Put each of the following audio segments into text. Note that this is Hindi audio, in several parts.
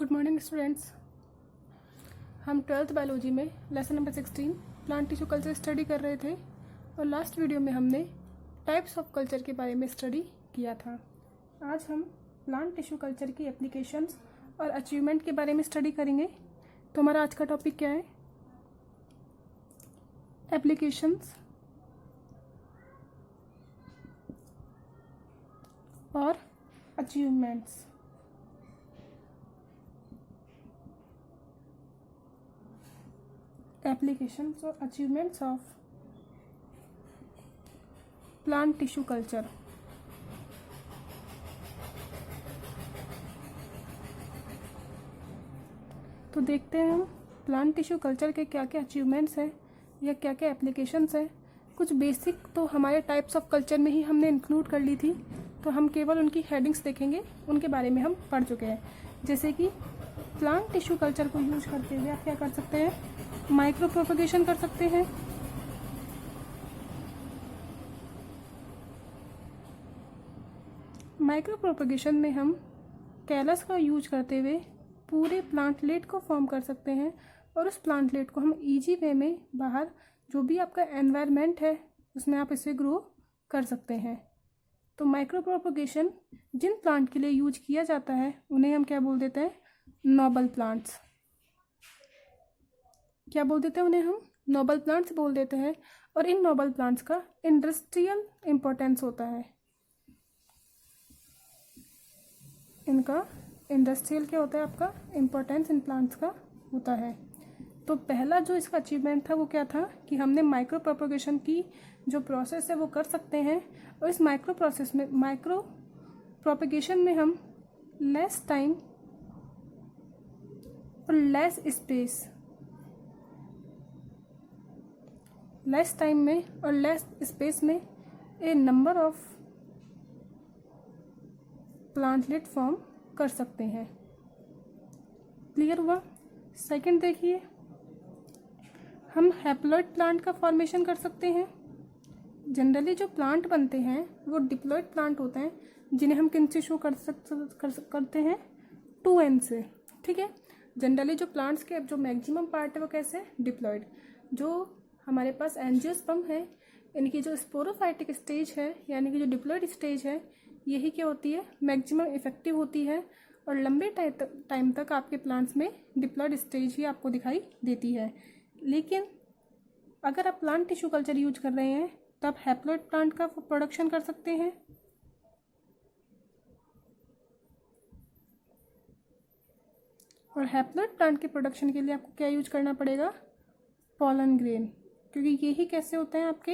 Good morning students. हम ट्वेल्थ बायोलॉजी में lesson number 16 plant tissue culture study कर रहे थे और लास्ट वीडियो में हमने टाइप्स ऑफ कल्चर के बारे में स्टडी किया था। आज हम प्लांट टिश्यू कल्चर की एप्लीकेशंस और अचीवमेंट के बारे में स्टडी करेंगे। तो हमारा आज का टॉपिक क्या है? एप्लीकेशंस और अचीवमेंट्स। एप्लीकेशंस और achievements of plant tissue culture. तो देखते हैं हम प्लांट टिश्यू कल्चर के क्या क्या अचीवमेंट्स हैं या क्या क्या एप्लीकेशंस हैं। कुछ बेसिक तो हमारे टाइप्स ऑफ कल्चर में ही हमने इंक्लूड कर ली थी, तो हम केवल उनकी हेडिंग्स देखेंगे, उनके बारे में हम पढ़ चुके हैं। जैसे कि प्लांट टिश्यू कल्चर को यूज करते हुए आप क्या कर सकते हैं? माइक्रो प्रोपगेशन कर सकते हैं। माइक्रो प्रोपगेशन में हम कैलस का यूज करते हुए पूरे प्लांटलेट को फॉर्म कर सकते हैं और उस प्लांटलेट को हम इजी वे में बाहर जो भी आपका एनवायरनमेंट है उसमें आप इसे ग्रो कर सकते हैं। तो माइक्रो प्रोपगेशन जिन प्लांट के लिए यूज किया जाता है उन्हें हम क्या बोल देते हैं? Noble plants. क्या बोल देते हैं उन्हें? हम नोबल प्लांट्स बोल देते हैं। और इन नोबल प्लांट्स का इंडस्ट्रियल इम्पोर्टेंस होता है। इनका इंडस्ट्रियल क्या होता है? आपका इम्पोर्टेंस इन प्लांट्स का होता है। तो पहला जो इसका अचीवमेंट था वो क्या था कि हमने माइक्रो प्रोपगेशन की जो प्रोसेस है वो कर सकते हैं। और इस माइक्रो प्रोपगेशन में हम लेस टाइम और लेस स्पेस में ए नंबर ऑफ प्लांटलेट फॉर्म कर सकते हैं। क्लियर हुआ? सेकंड देखिए, हम हैप्लॉइड प्लांट का फॉर्मेशन कर सकते हैं। जनरली जो प्लांट बनते हैं वो डिप्लॉइड प्लांट होते हैं, जिन्हें हम किन से शो करते हैं? 2n से। ठीक है। जनरली जो प्लांट्स के जो मैक्सिमम पार्ट है वो कैसे? डिप्लॉइड। जो हमारे पास एंजियोस्पर्म है, इनकी जो स्पोरोफाइटिक स्टेज है यानी कि जो डिप्लॉइड स्टेज है, यही क्या होती है? मैक्सिमम इफेक्टिव होती है। और लंबे टाइम तक आपके प्लांट्स में डिप्लॉइड स्टेज ही आपको दिखाई देती है। लेकिन अगर आप प्लांट टिश्यू कल्चर यूज कर रहे हैं तो आप हैप्लॉइड प्लांट का प्रोडक्शन कर सकते हैं। और हैप्लॉइड प्लांट के प्रोडक्शन के लिए आपको क्या यूज करना पड़ेगा? पॉलन ग्रेन, क्योंकि यही कैसे होते हैं? आपके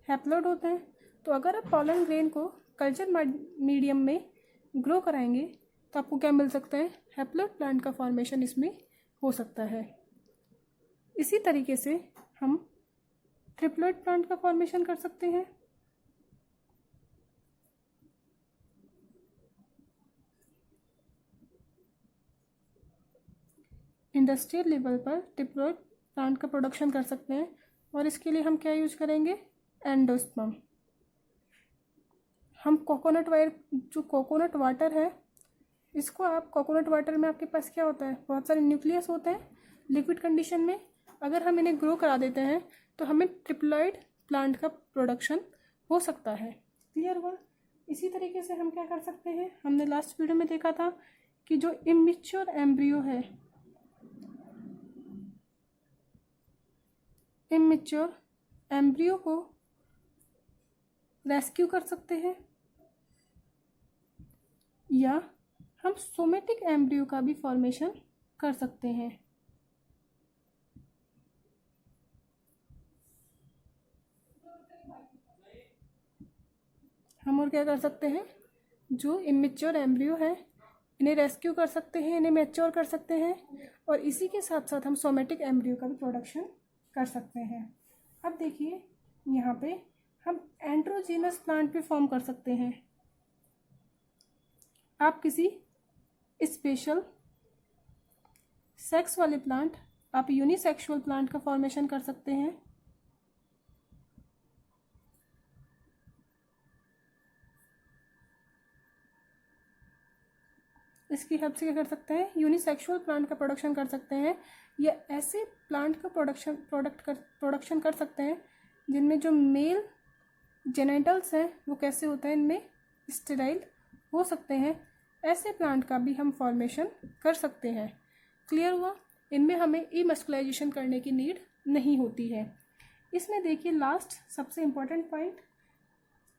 हैप्लॉइड होते हैं। तो अगर आप पॉलन ग्रेन को कल्चर मीडियम में ग्रो कराएंगे तो आपको क्या मिल सकता है? हैप्लॉइड प्लांट का फॉर्मेशन इसमें हो सकता है। इसी तरीके से हम ट्रिप्लॉइड प्लांट का फॉर्मेशन कर सकते हैं। इंडस्ट्रियल लेवल पर ट्रिप्लॉइड प्लांट का प्रोडक्शन कर सकते हैं। और इसके लिए हम क्या यूज करेंगे? एंडोस्पर्म। हम जो कोकोनट वाटर है, इसको आप कोकोनट वाटर में आपके पास क्या होता है? बहुत सारे न्यूक्लियस होते हैं लिक्विड कंडीशन में। अगर हम इन्हें ग्रो करा देते हैं तो हमें ट्रिप्लॉइड प्लांट का प्रोडक्शन हो सकता है। क्लियर हुआ? इसी तरीके से हम क्या कर सकते हैं? हमने लास्ट वीडियो में देखा था कि जो इमेच्योर एम्ब्रियो है, इमेच्योर एम्ब्रियो को रेस्क्यू कर सकते हैं, या हम सोमेटिक एम्ब्रियो का भी फॉर्मेशन कर सकते हैं। हम और क्या कर सकते हैं? जो इमेच्योर एम्ब्रियो है इन्हें रेस्क्यू कर सकते हैं, इन्हें मैच्योर कर सकते हैं, और इसी के साथ साथ हम सोमेटिक एम्ब्रियो का भी प्रोडक्शन कर सकते हैं। अब देखिए यहाँ पे हम एंड्रोजीनस प्लांट भी फॉर्म कर सकते हैं। आप किसी स्पेशल सेक्स वाले प्लांट, आप यूनिसेक्सुअल प्लांट का फॉर्मेशन कर सकते हैं। इसकी हेल्प से क्या कर सकते हैं, यूनिसेक्सुअल प्लांट का प्रोडक्शन कर सकते हैं, या ऐसे प्लांट का प्रोडक्शन कर सकते हैं जिनमें जो मेल जेनिटल्स हैं वो कैसे होते हैं, इनमें स्टेराइल हो सकते हैं। ऐसे प्लांट का भी हम फॉर्मेशन कर सकते हैं। क्लियर हुआ? इनमें हमें इमस्कुलाइजेशन करने की नीड नहीं होती है। इसमें देखिए लास्ट सबसे इम्पोर्टेंट पॉइंट,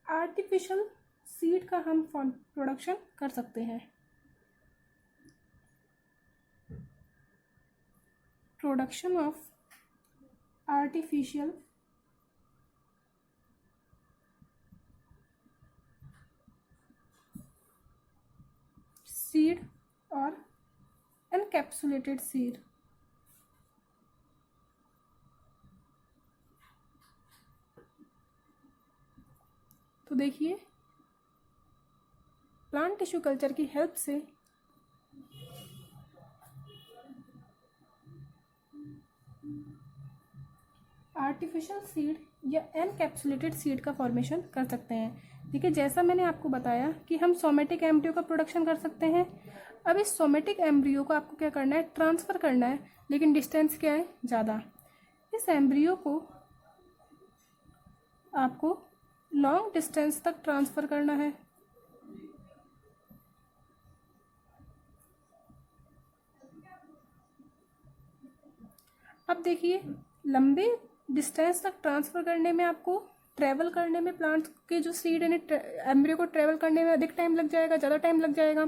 आर्टिफिशियल सीड का हम प्रोडक्शन कर सकते हैं। प्रोडक्शन ऑफ आर्टिफिशियल सीड और एनकैप्सुलेटेड सीड। तो देखिए प्लांट टिश्यू कल्चर की हेल्प से आर्टिफिशियल सीड या एनकैप्सुलेटेड सीड का फॉर्मेशन कर सकते हैं। देखिए जैसा मैंने आपको बताया कि हम सोमेटिक एम्ब्रियो का प्रोडक्शन कर सकते हैं। अब इस सोमेटिक एम्ब्रियो को आपको क्या करना है, ट्रांसफ़र करना है, लेकिन डिस्टेंस क्या है, ज़्यादा। इस एम्ब्रियो को आपको लॉन्ग डिस्टेंस तक ट्रांसफ़र करना है। अब देखिए लंबे डिस्टेंस तक ट्रांसफ़र करने में, आपको ट्रैवल करने में, प्लांट के जो सीड यानी एम्ब्रियो को ट्रैवल करने में अधिक टाइम लग जाएगा, ज़्यादा टाइम लग जाएगा।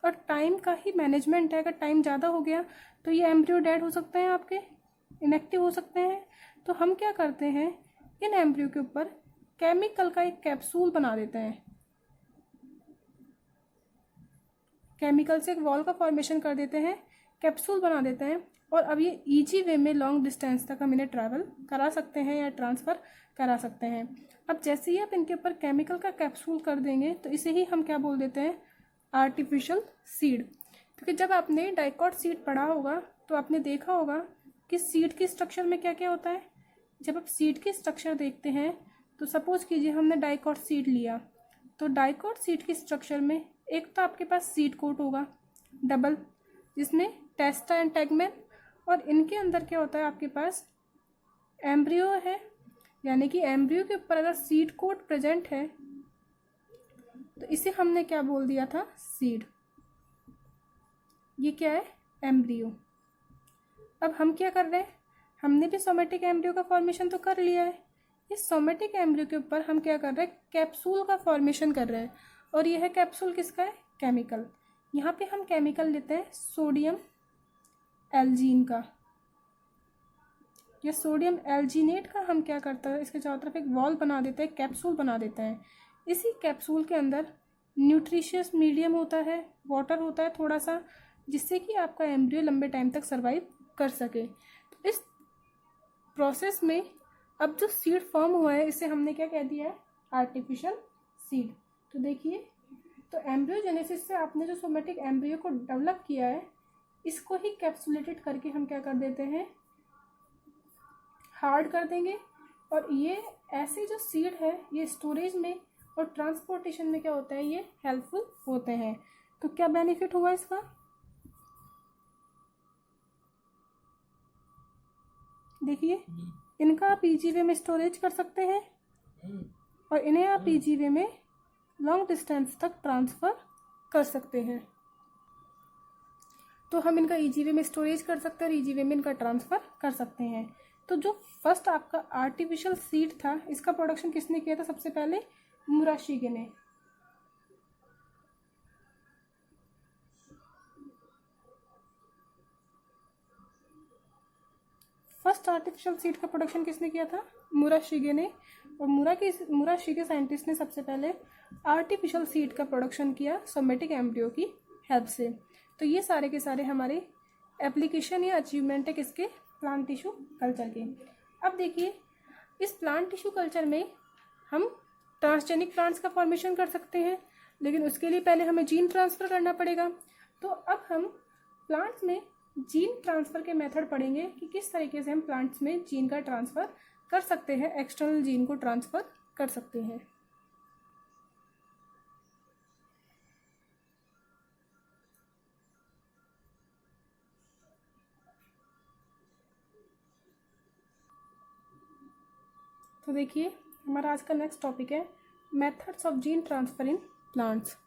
और टाइम का ही मैनेजमेंट है, अगर टाइम ज़्यादा हो गया तो ये एम्ब्रियो डेड हो सकते हैं, आपके इनएक्टिव हो सकते हैं। तो हम क्या करते हैं, इन एम्ब्रियो के ऊपर केमिकल का एक कैप्सूल बना देते हैं। केमिकल से एक वॉल का फॉर्मेशन कर देते हैं, कैप्सूल बना देते हैं, और अब ये ईजी वे में लॉन्ग डिस्टेंस तक हम इन्हें ट्रैवल करा सकते हैं या ट्रांसफ़र करा सकते हैं। अब जैसे ही आप इनके ऊपर केमिकल का कैप्सूल कर देंगे तो इसे ही हम क्या बोल देते हैं, आर्टिफिशियल सीड। क्योंकि जब आपने डाइकॉट सीड पढ़ा होगा तो आपने देखा होगा कि सीड की स्ट्रक्चर में क्या क्या होता है। जब आप सीड की स्ट्रक्चर देखते हैं तो सपोज कीजिए हमने डाइकॉट सीड लिया, तो डाइकॉट सीड की स्ट्रक्चर में एक तो आपके पास सीड कोट होगा डबल, जिसमें टेस्टा एंड टेगमेन, और इनके अंदर क्या होता है, आपके पास एम्ब्रियो है। यानी कि एम्ब्रियो के ऊपर अगर सीड कोट प्रेजेंट है तो इसे हमने क्या बोल दिया था, सीड। ये क्या है, एम्ब्रियो। अब हम क्या कर रहे हैं, हमने भी सोमेटिक एम्ब्रियो का फॉर्मेशन तो कर लिया है। इस सोमेटिक एम्ब्रियो के ऊपर हम क्या कर रहे हैं, कैप्सूल का फॉर्मेशन कर रहे हैं। और यह है कैप्सूल किसका है, केमिकल। यहाँ पे हम केमिकल लेते हैं सोडियम एल्जीन का, या सोडियम एल्जीनेट का। हम क्या करते हैं, इसके चारों तरफ एक वॉल बना देते हैं, कैप्सूल बना देते हैं। इसी कैप्सूल के अंदर न्यूट्रिशियस मीडियम होता है, वाटर होता है थोड़ा सा, जिससे कि आपका एम्ब्रियो लंबे टाइम तक सर्वाइव कर सके। तो इस प्रोसेस में अब जो सीड फॉर्म हुआ है इसे हमने क्या कह दिया है, आर्टिफिशियल सीड। तो देखिए, तो एम्ब्रियोजेनेसिस से आपने जो सोमेटिक एम्ब्रियो को डेवलप किया है, इसको ही कैप्सुलेटेड करके हम क्या कर देते हैं, हार्ड कर देंगे। और ये ऐसे जो सीड है ये स्टोरेज में और ट्रांसपोर्टेशन में क्या होता है, ये हेल्पफुल होते हैं। तो क्या बेनिफिट हुआ इसका, देखिए इनका आप इजी वे में स्टोरेज कर सकते हैं और इन्हें आप इजी वे में लॉन्ग डिस्टेंस तक ट्रांसफ़र कर सकते हैं। तो हम इनका इजी वे में स्टोरेज कर सकते हैं और इजी वे में इनका ट्रांसफ़र कर सकते हैं। तो जो फर्स्ट आपका आर्टिफिशियल सीड था, इसका प्रोडक्शन किसने किया था, सबसे पहले मुराशिगे ने। फर्स्ट आर्टिफिशियल सीड का प्रोडक्शन किसने किया था, मुराशिगे ने। और मुराशिगे साइंटिस्ट ने सबसे पहले आर्टिफिशियल सीड का प्रोडक्शन किया सोमेटिक एम्ब्रियो की हेल्प से। तो ये सारे के सारे हमारे एप्लीकेशन या अचीवमेंट है किसके, प्लांट टिश्यू कल्चर के। अब देखिए, इस प्लांट टिश्यू कल्चर में हम ट्रांसजेनिक प्लांट्स का फॉर्मेशन कर सकते हैं, लेकिन उसके लिए पहले हमें जीन ट्रांसफ़र करना पड़ेगा। तो अब हम प्लांट्स में जीन ट्रांसफ़र के मेथड पढ़ेंगे कि किस तरीके से हम प्लांट्स में जीन का ट्रांसफ़र कर सकते हैं, एक्सटर्नल जीन को ट्रांसफ़र कर सकते हैं। तो देखिए हमारा आज का नेक्स्ट टॉपिक है methods of gene transfer in plants.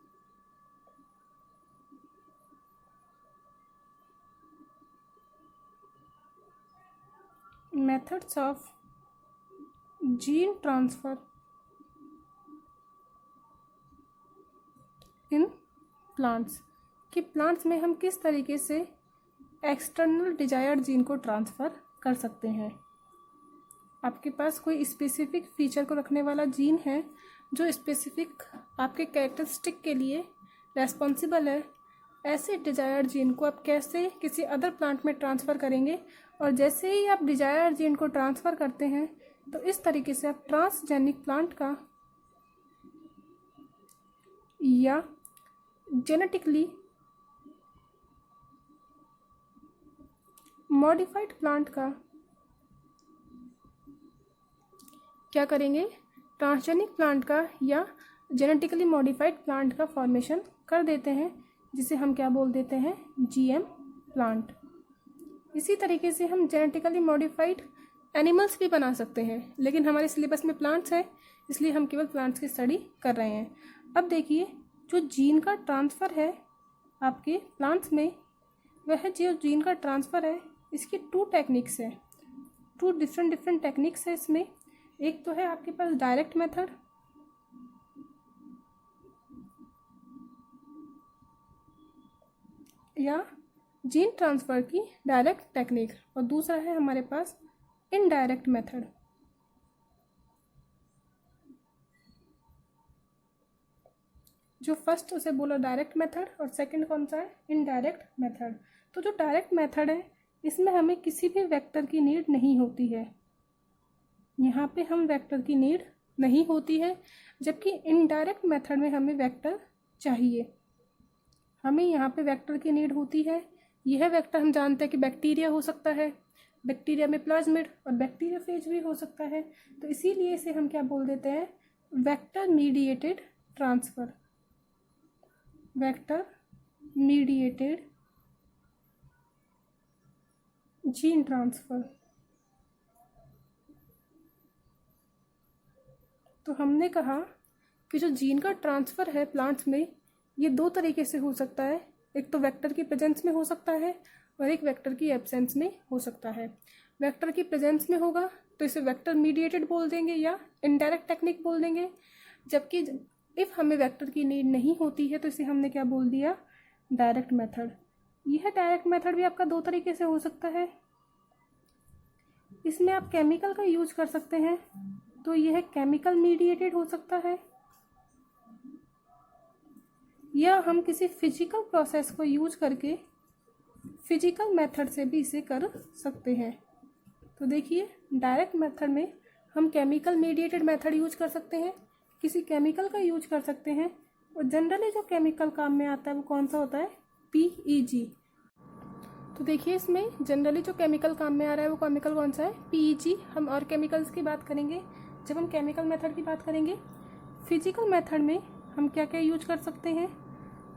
Methods of gene transfer in plants कि प्लांट्स में हम किस तरीके से एक्सटर्नल डिजायर्ड जीन को ट्रांसफ़र कर सकते हैं। आपके पास कोई स्पेसिफिक फीचर को रखने वाला जीन है जो स्पेसिफिक आपके कैरेक्टरिस्टिक के लिए रेस्पॉन्सिबल है, ऐसे डिजायर्ड जीन को आप कैसे किसी अदर प्लांट में ट्रांसफ़र करेंगे, और जैसे ही आप डिजायर्ड जीन को ट्रांसफ़र करते हैं तो इस तरीके से आप ट्रांसजेनिक प्लांट का या जेनेटिकली मॉडिफाइड प्लांट का क्या करेंगे, ट्रांसजेनिक प्लांट का या जेनेटिकली मॉडिफाइड प्लांट का फॉर्मेशन कर देते हैं, जिसे हम क्या बोल देते हैं, जीएम प्लांट। इसी तरीके से हम जेनेटिकली मॉडिफाइड एनिमल्स भी बना सकते हैं, लेकिन हमारे सिलेबस में प्लांट्स है इसलिए हम केवल प्लांट्स की स्टडी कर रहे हैं। अब देखिए जो जीन का ट्रांसफ़र है आपके प्लांट्स में, वह जो जीन का ट्रांसफ़र है इसकी टू टेक्निक्स है, टू डिफरेंट टेक्निक्स है इसमें। एक तो है आपके पास डायरेक्ट मेथड, या जीन ट्रांसफ़र की डायरेक्ट टेक्निक, और दूसरा है हमारे पास इनडायरेक्ट मेथड। जो फर्स्ट उसे बोला डायरेक्ट मेथड और सेकंड कौन सा है, इनडायरेक्ट मेथड। तो जो डायरेक्ट मेथड है इसमें हमें किसी भी वेक्टर की नीड नहीं होती है, यहाँ पे हम वेक्टर की नीड नहीं होती है, जबकि इनडायरेक्ट मेथड में हमें वेक्टर चाहिए, हमें यहाँ पे वेक्टर की नीड होती है। यह वेक्टर हम जानते हैं कि बैक्टीरिया हो सकता है, बैक्टीरिया में प्लाज्मिड और बैक्टीरियोफेज भी हो सकता है, तो इसीलिए इसे हम क्या बोल देते हैं, vector mediated transfer, vector mediated gene transfer. तो हमने कहा कि जो जीन का ट्रांसफ़र है प्लांट्स में ये दो तरीके से हो सकता है, एक तो वेक्टर की प्रेजेंस में हो सकता है और एक वेक्टर की एब्सेंस में हो सकता है। वेक्टर की प्रेजेंस में होगा तो इसे वेक्टर मीडिएटेड बोल देंगे या इनडायरेक्ट टेक्निक बोल देंगे, जबकि इफ़ हमें वेक्टर की नीड नहीं होती है तो इसे हमने क्या बोल दिया, डायरेक्ट मेथड। यह डायरेक्ट मेथड भी आपका दो तरीके से हो सकता है, इसमें आप केमिकल का यूज कर सकते हैं तो यह केमिकल मीडिएटेड हो सकता है, या हम किसी फिजिकल प्रोसेस को यूज करके फिजिकल मेथड से भी इसे कर सकते हैं। तो देखिए डायरेक्ट मेथड में हम केमिकल मीडिएटेड मेथड यूज कर सकते हैं, किसी केमिकल का यूज कर सकते हैं, और जनरली जो केमिकल काम में आता है वो कौन सा होता है, PEG। तो देखिए इसमें जनरली जो केमिकल काम में आ रहा है वो केमिकल कौन सा है, PEG। हम और केमिकल्स की बात करेंगे जब हम केमिकल मेथड की बात करेंगे। फिजिकल मेथड में हम क्या क्या यूज कर सकते हैं,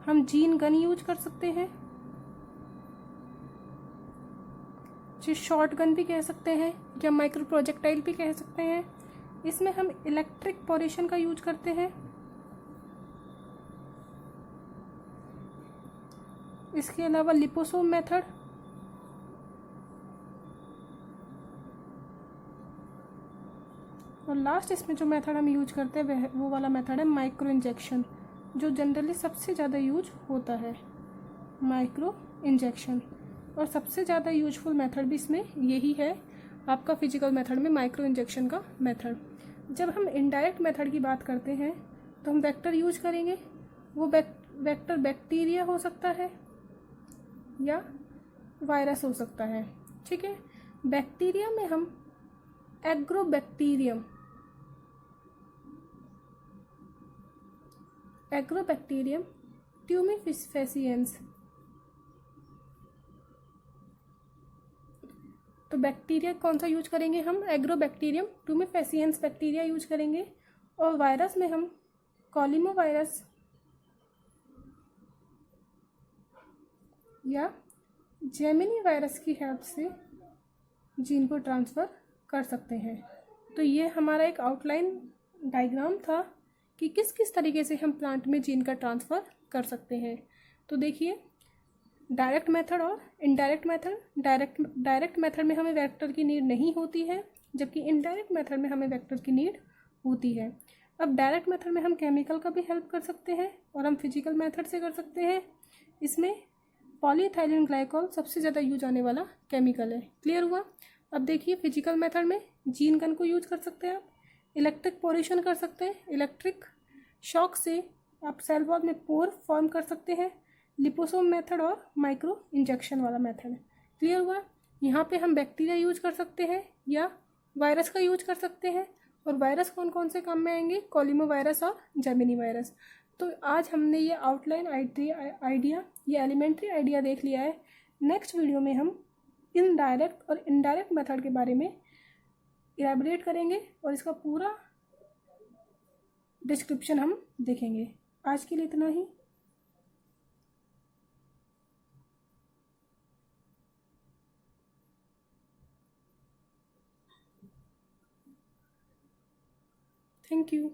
हम जीन गन यूज कर सकते हैं, जिसे शॉर्ट गन भी कह सकते हैं या माइक्रो प्रोजेक्टाइल भी कह सकते हैं। इसमें हम इलेक्ट्रिक पोरेशन का यूज करते हैं। इसके अलावा लिपोसोम मेथड, और लास्ट इसमें जो मेथड हम यूज करते हैं वो वाला मेथड है माइक्रो इंजेक्शन, जो जनरली सबसे ज़्यादा यूज होता है, माइक्रो इंजेक्शन। और सबसे ज़्यादा यूजफुल मेथड भी इसमें यही है आपका फिजिकल मेथड में, माइक्रो इंजेक्शन का मेथड। जब हम इनडायरेक्ट मेथड की बात करते हैं तो हम वेक्टर यूज करेंगे, वो वेक्टर बैक्टीरिया हो सकता है या वायरस हो सकता है, ठीक है। बैक्टीरिया में हम एग्रोबैक्टीरियम ट्यूमिफेसिएंस, तो बैक्टीरिया कौन सा यूज करेंगे हम, एग्रोबैक्टीरियम ट्यूमिफेसिएंस बैक्टीरिया यूज करेंगे। और वायरस में हम कॉलिमो वायरस या जेमिनी वायरस की हेल्प से जीन को ट्रांसफ़र कर सकते हैं। तो ये हमारा एक आउटलाइन डायग्राम था कि किस किस तरीके से हम प्लांट में जीन का ट्रांसफ़र कर सकते हैं। तो देखिए, डायरेक्ट मेथड और इनडायरेक्ट मेथड। डायरेक्ट मेथड में हमें वेक्टर की नीड नहीं होती है, जबकि इनडायरेक्ट मेथड में हमें वेक्टर की नीड होती है। अब डायरेक्ट मेथड में हम केमिकल का भी हेल्प कर सकते हैं और हम फिजिकल मेथड से कर सकते हैं। इसमें पॉलीइथाइलिन ग्लाइकॉल सबसे ज़्यादा यूज आने वाला केमिकल है। क्लियर हुआ? अब देखिए, फिजिकल मेथड में जीन गन को यूज कर सकते हैं आप, इलेक्ट्रिक पोरेशन कर सकते हैं, इलेक्ट्रिक शॉक से आप सेल वॉल में पोर फॉर्म कर सकते हैं, लिपोसोम मेथड और माइक्रो इंजेक्शन वाला मेथड। क्लियर हुआ? यहाँ पे हम बैक्टीरिया यूज कर सकते हैं या वायरस का यूज कर सकते हैं। और वायरस कौन कौन से काम में आएंगे? कॉलिमो वायरस और जेमिनी वायरस। तो आज हमने ये आउटलाइन आइडिया, ये एलिमेंट्री आइडिया देख लिया है। नेक्स्ट वीडियो में हम इनडायरेक्ट और इनडायरेक्ट मेथड के बारे में इलैबोरेट करेंगे और इसका पूरा डिस्क्रिप्शन हम देखेंगे। आज के लिए इतना ही। Thank you.